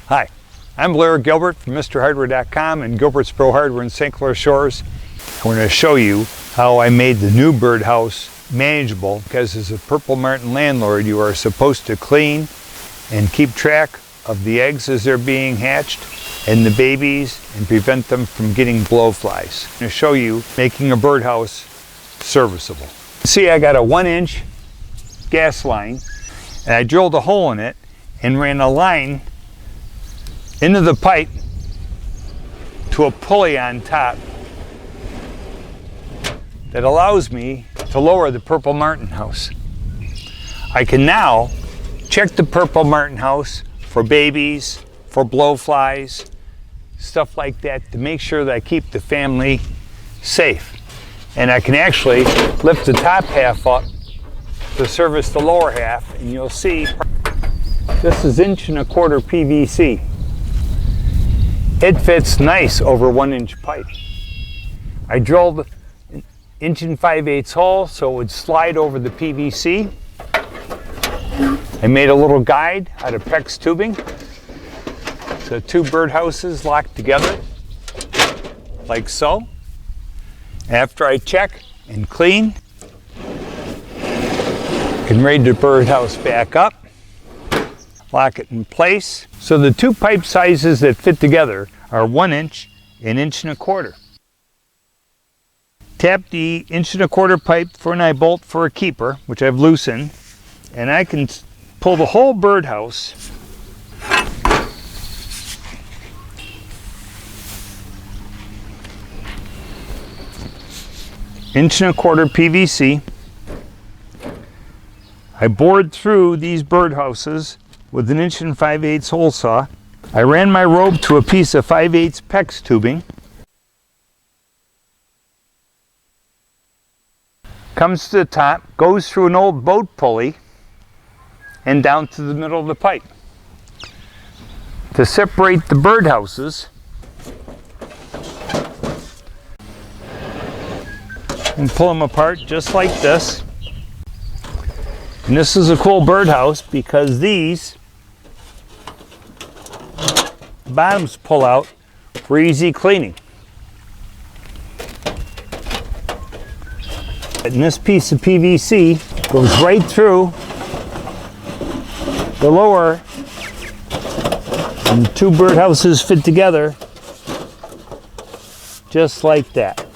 Hi, I'm Blair Gilbert from MrHardware.com and Gilbert's Pro Hardware in St. Clair Shores. I'm going to show you how I made the new birdhouse manageable, because as a purple martin landlord you are supposed to clean and keep track of the eggs as they're being hatched and the babies and prevent them from getting blowflies. I'm going to show you making a birdhouse serviceable. See, I got a 1-inch gas line and I drilled a hole in it and ran a line into the pipe to a pulley on top that allows me to lower the purple martin house. I can now check the purple martin house for babies, for blowflies, stuff like that, to make sure that I keep the family safe. And I can actually lift the top half up to service the lower half, and you'll see this is 1¼ PVC. It fits nice over 1-inch pipe. I drilled an 1 5/8 hole so it would slide over the PVC. I made a little guide out of PEX tubing. So 2 birdhouses locked together, like so. After I check and clean, I can raise the birdhouse back up, lock it in place. So the 2 pipe sizes that fit together are 1 inch and 1¼ inch. Tap the 1¼ inch pipe for an eye bolt for a keeper, which I've loosened, and I can pull the whole birdhouse ¼ PVC. I bored through these birdhouses with an 1 5/8 hole saw. I ran my rope to a piece of 5/8 PEX tubing. Comes to the top, goes through an old boat pulley, and down to the middle of the pipe. To separate the birdhouses, and pull them apart just like this. And this is a cool birdhouse because these bottoms pull out for easy cleaning. And this piece of PVC goes right through the lower, and the 2 birdhouses fit together just like that.